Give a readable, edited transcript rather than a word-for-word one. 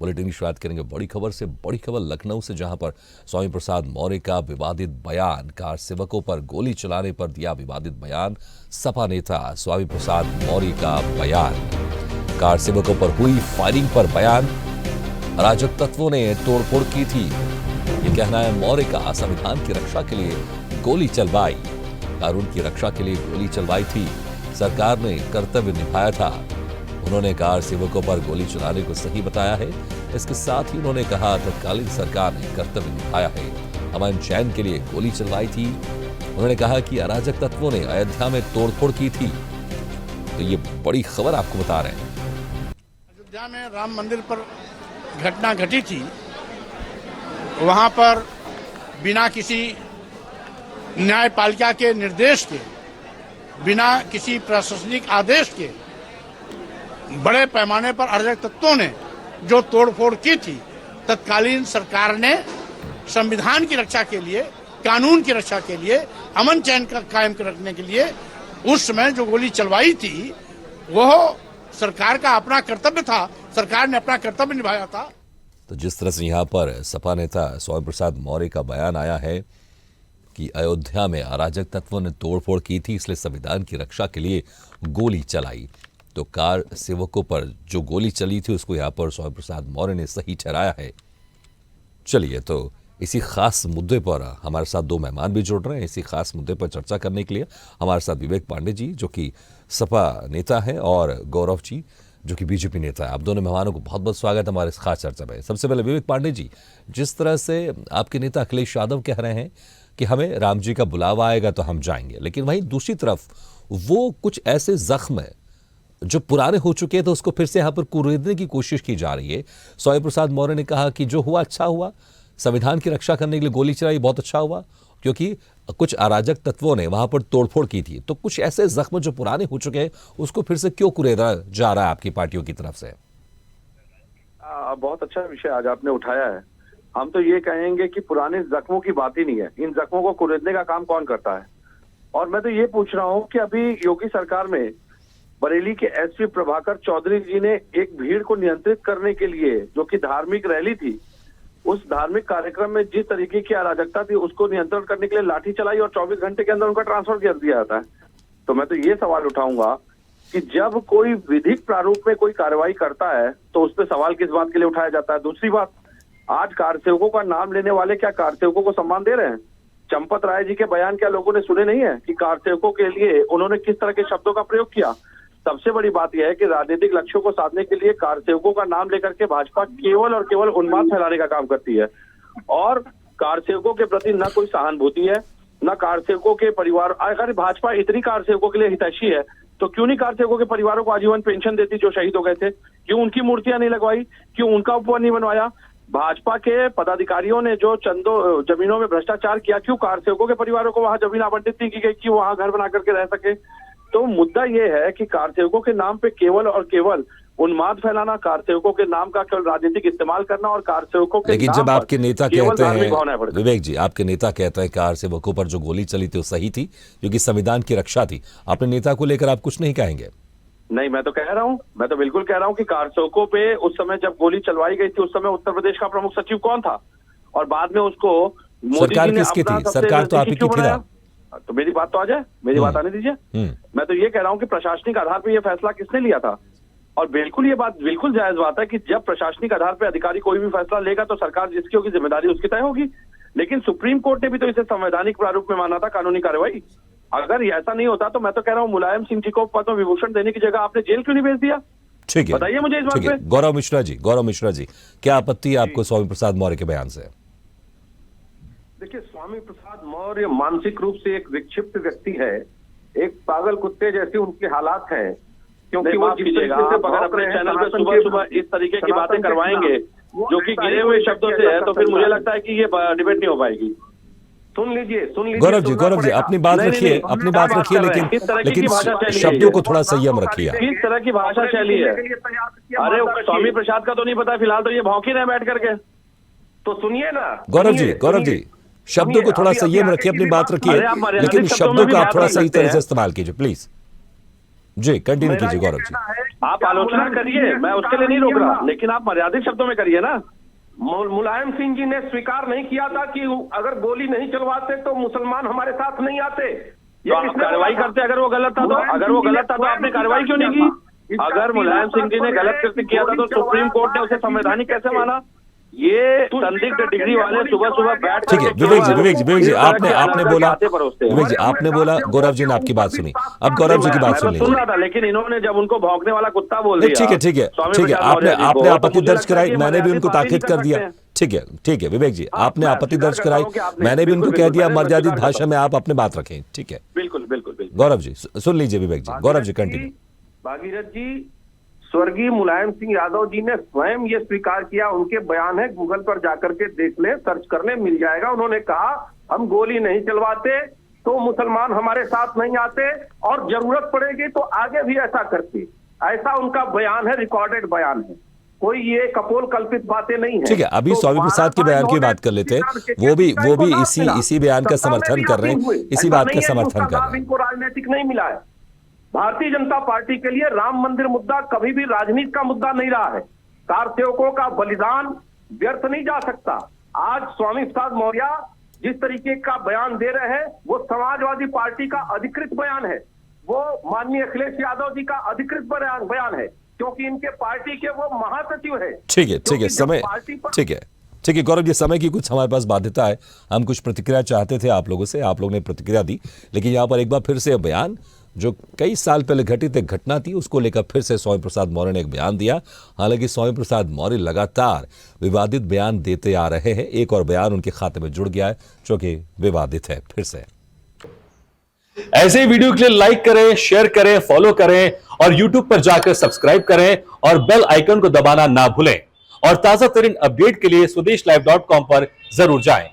Bulletin की शुरुआत करेंगे बड़ी खबर से। बड़ी खबर लखनऊ से, जहां पर स्वामी प्रसाद मौर्य का विवादित बयान, कार सेवकों पर गोली चलाने पर दिया विवादित बयान। सपा नेता स्वामी प्रसाद मौर्य का बयान, कार सेवकों पर हुई फायरिंग पर बयान। अराजक तत्वों ने तोड़फोड़ की थी, ये कहना है मौर्य का। संविधान की रक्षा के लिए गोली चलवाई, कानून की रक्षा के लिए गोली चलवाई थी, सरकार ने कर्तव्य निभाया था। उन्होंने कार सेवकों पर गोली चलाने को सही बताया है। इसके साथ ही उन्होंने कहा तत्कालीन सरकार ने कर्तव्य निभाया है, अमन चैन के लिए गोली चलवाई थी। उन्होंने कहा कि अराजक तत्वों ने अयोध्या में तोड़फोड़ की थी। तो ये बड़ी खबर आपको बता रहे हैं। अयोध्या में राम मंदिर पर घटना घटी थी, वहां पर बिना किसी न्यायपालिका के निर्देश के, बिना किसी प्रशासनिक आदेश के बड़े पैमाने पर अराजक तत्वों ने जो तोड़फोड़ की थी, तत्कालीन सरकार ने संविधान की रक्षा के लिए, कानून की रक्षा के लिए, अमन चैन का कायम रखने के लिए उस समय जो गोली चलवाई थी, वह सरकार का अपना कर्तव्य था। सरकार ने अपना कर्तव्य निभाया था। तो जिस तरह से यहाँ पर सपा नेता स्वामी प्रसाद मौर्य का बयान आया है कि अयोध्या में अराजक तत्वों ने तोड़फोड़ की थी, इसलिए संविधान की रक्षा के लिए गोली चलाई, तो कार सेवकों पर जो गोली चली थी उसको यहाँ पर स्वामी प्रसाद मौर्य ने सही ठहराया है। चलिए, तो इसी खास मुद्दे पर हमारे साथ दो मेहमान भी जुड़ रहे हैं। इसी खास मुद्दे पर चर्चा करने के लिए हमारे साथ विवेक पांडे जी, जो कि सपा नेता है, और गौरव जी, जो कि बीजेपी नेता है। आप दोनों मेहमानों को बहुत बहुत स्वागत है हमारे इस खास चर्चा में। सबसे पहले विवेक पांडे जी, जिस तरह से आपके नेता अखिलेश यादव कह रहे हैं कि हमें राम जी का बुलावा आएगा तो हम जाएंगे, लेकिन वहीं दूसरी तरफ वो कुछ ऐसे जख्म है जो पुराने हो चुके हैं, तो उसको फिर से यहाँ पर कुरेदने की कोशिश की जा रही है। स्वामी प्रसाद मौर्य ने कहा कि जो हुआ अच्छा हुआ, संविधान की रक्षा करने के लिए गोली चलाई, बहुत अच्छा हुआ, क्योंकि कुछ अराजक तत्वों ने वहां पर तोड़फोड़ की थी। तो कुछ ऐसे जख्म जो पुराने हो चुके हैं, उसको फिर से क्यों कुरेदा जा रहा है आपकी पार्टियों की तरफ से? बहुत अच्छा विषय आज आपने उठाया है। हम तो ये कहेंगे कि पुराने जख्मों की बात ही नहीं है। इन जख्मों को कुरेदने का काम कौन करता है? और मैं तो ये पूछ रहा हूँ कि अभी योगी सरकार में बरेली के एसपी प्रभाकर चौधरी जी ने एक भीड़ को नियंत्रित करने के लिए, जो कि धार्मिक रैली थी, उस धार्मिक कार्यक्रम में जिस तरीके की अराजकता थी उसको नियंत्रण करने के लिए लाठी चलाई और 24 घंटे के अंदर उनका ट्रांसफर कर दिया जाता है। तो मैं तो ये सवाल उठाऊंगा कि जब कोई विधिक प्रारूप में कोई कार्रवाई करता है तो उस पर सवाल किस बात के लिए उठाया जाता है? दूसरी बात, आज कार सेवकों का नाम लेने वाले क्या कार सेवकों को सम्मान दे रहे हैं? चंपत राय जी के बयान क्या लोगों ने सुने नहीं है कि कार सेवकों के लिए उन्होंने किस तरह के शब्दों का प्रयोग किया? सबसे बड़ी बात यह है कि राजनीतिक लक्ष्यों को साधने के लिए कार सेवकों का नाम लेकर के भाजपा केवल और केवल उन्माद फैलाने का काम करती है, और कार सेवकों के प्रति न कोई सहानुभूति है, न कार सेवकों के परिवार। अगर भाजपा इतनी कार सेवकों के लिए हितैषी है तो क्यों नहीं कार सेवकों के परिवारों को आजीवन पेंशन देती जो शहीद हो गए थे? क्यों उनकी मूर्तियां नहीं लगवाई? क्यों उनका उपवन नहीं बनवाया? भाजपा के पदाधिकारियों ने जो चंदों जमीनों में भ्रष्टाचार किया, क्यों कार सेवकों के परिवारों को वहां जमीन आवंटित नहीं की गई कि वहां घर बना करके रह सके? तो मुद्दा यह है कि कार सेवकों के नाम पे केवल और केवल उन्माद फैलाना, कार सेवकों के नाम का केवल राजनीतिक इस्तेमाल करना, और कार सेवकों के लेकिन जब आपके नेता कहते हैं, विवेक जी, आपके नेता कहते हैं कार सेवकों पर जो गोली चली थी वो सही थी क्योंकि संविधान की रक्षा थी, अपने नेता को लेकर आप कुछ नहीं कहेंगे? नहीं, मैं तो कह रहा हूँ, मैं तो बिल्कुल कह रहा हूँ कि कार सेवकों पे उस समय जब गोली चलवाई गई थी, उस समय उत्तर प्रदेश का प्रमुख सचिव कौन था? और बाद में उसको सरकार किसकी थी? सरकार तो आपकी थी ना। तो मेरी बात तो आ जाए, मेरी बात आने दीजिए। मैं तो ये कह रहा हूँ कि प्रशासनिक आधार पर यह फैसला किसने लिया था? और बिल्कुल ये बात बिल्कुल जायज बात है कि जब प्रशासनिक आधार पर अधिकारी कोई भी फैसला लेगा तो सरकार जिसकी होगी जिम्मेदारी उसकी तय होगी। लेकिन सुप्रीम कोर्ट ने भी तो इसे संवैधानिक प्रारूप में माना था, कानूनी कार्रवाई। अगर ऐसा नहीं होता तो मैं तो कह रहा हूँ मुलायम सिंह जी को पद्म विभूषण देने की जगह आपने जेल क्यों नहीं भेज दिया? ठीक है, बताइए मुझे इस बात पे। गौरव मिश्रा जी, क्या आपत्ति है आपको स्वामी प्रसाद मौर्य के बयान से? देखिए, स्वामी प्रसाद मौर्य मानसिक रूप से एक विक्षिप्त व्यक्ति है, एक पागल कुत्ते जैसे उनके हालात हैं, क्योंकि वो अगर अपने चैनल पे सुबह सुबह इस तरीके की बातें करवाएंगे जो कि गिरे हुए शब्दों से है, तो फिर मुझे लगता है कि ये डिबेट नहीं हो पाएगी। सुन लीजिए गौरव जी, अपनी बात रखिए, लेकिन शब्दों को थोड़ा संयम रखिए। किस तरह की भाषा शैली है? अरे स्वामी प्रसाद का तो नहीं पता, फिलहाल तो ये भौंकी रहे बैठ करके। तो सुनिए ना गौरव जी, शब्दों को थोड़ा संयम रखिए, अपनी बात रखिए, लेकिन शब्दों का आप थोड़ा सही तरह से इस्तेमाल कीजिए प्लीज। जी कंटिन्यू मेरा कीजिए ये गौरव जी। कहना है कि आप क्या आलोचना मुलायम करिए, सिंह जी मैं ने उसके लिए नहीं रोक स्वीकार रहा, किया? लेकिन आप मर्यादित शब्दों में करिए ना। मुलायम सिंह जी ने स्वीकार नहीं किया था कि अगर गोली नहीं चलवाते तो मुसलमान हमारे साथ नहीं आते। तो आप कार्रवाई करते, अगर वो गलत था तो, अगर वो गलत था तो आपने कार्रवाई क्यों नहीं की? अगर मुलायम सिंह जी ने गलत कृत्य किया था तो सुप्रीम कोर्ट ने उसे संवैधानिक कैसे माना? ये संदिग्ध डिग्री वाले सुबह सुबह बैठ ठीक है विवेक जी, विवेक जी, विवेक जी, आपने बोला, विवेक विवेक जी आपने बोला, गौरव जी ने आपकी बात सुनी, अब गौरव जी की बात सुन मैं तो सुन लीजिए। रहा था, लेकिन इन्होंने जब उनको भौंकने वाला कुत्ता बोल नहीं दिया, ठीक है, ठीक है, स्वामी ठीक है, प्रसाद आपने मौर्य जी को, आपने तो आपत्ति मुझे दर्ज लगता है कराई, कि मैंने भी मर्यादित उनको बातें ताकीद नहीं कर कर दिया। सकते हैं। ठीक है, ठीक है विवेक जी, आपने मैं आपत्ति स्वीकार दर्ज करता कराई, हूं कि आपने- मैंने भी उनको बिल्कुल, कह बिल्कुल, दिया मैं मर्यादित स्वीकार करता भाषा में आप अपने बात रखें। ठीक है बिल्कुल बिल्कुल बिल्कुल। गौरव जी सुन लीजिए विवेक जी, गौरव जी कंटिन्यू। भागीरथ जी, स्वर्गीय मुलायम सिंह यादव जी ने स्वयं ये स्वीकार किया, उनके बयान है, गूगल पर जाकर के देख ले, सर्च कर ले, मिल जाएगा। उन्होंने कहा हम गोली नहीं चलवाते तो मुसलमान हमारे साथ नहीं आते और जरूरत पड़ेगी तो आगे भी ऐसा करते। ऐसा उनका बयान है, रिकॉर्डेड बयान है, कोई ये कपोल कल्पित बातें नहीं है। ठीक है, अभी तो स्वामी प्रसाद के बयान की बात कर लेते हैं, वो भी इसी बयान का समर्थन कर रहे हैं, इसी बात का समर्थन कर रहे हैं। इनको राजनीतिक नहीं मिला है। भारतीय जनता पार्टी के लिए राम मंदिर मुद्दा कभी भी राजनीति का मुद्दा नहीं रहा है। कार सेवकों का बलिदान व्यर्थ नहीं जा सकता। आज स्वामी प्रसाद मौर्य जिस तरीके का बयान दे रहे हैं वो समाजवादी पार्टी का अधिकृत बयान है, वो माननीय अखिलेश यादव जी का अधिकृत बयान है, क्योंकि इनके पार्टी के वो महासचिव है। ठीक है, ठीक है, समय, ठीक है, ठीक है गौरव जी, समय की कुछ हमारे पास बाध्यता है, हम कुछ प्रतिक्रिया चाहते थे आप लोगों से, आप लोगों ने प्रतिक्रिया दी, लेकिन यहाँ पर एक बार फिर से बयान जो कई साल पहले घटित एक घटना थी उसको लेकर फिर से स्वामी प्रसाद मौर्य ने एक बयान दिया। हालांकि स्वामी प्रसाद मौर्य लगातार विवादित बयान देते आ रहे हैं, एक और बयान उनके खाते में जुड़ गया है जो कि विवादित है फिर से। ऐसे ही वीडियो के लिए लाइक करें, शेयर करें, फॉलो करें और YouTube पर जाकर सब्सक्राइब करें और बेल आइकन को दबाना ना भूलें। और ताजा तरीन अपडेट के लिए स्वदेशलाइव.com पर जरूर जाएं।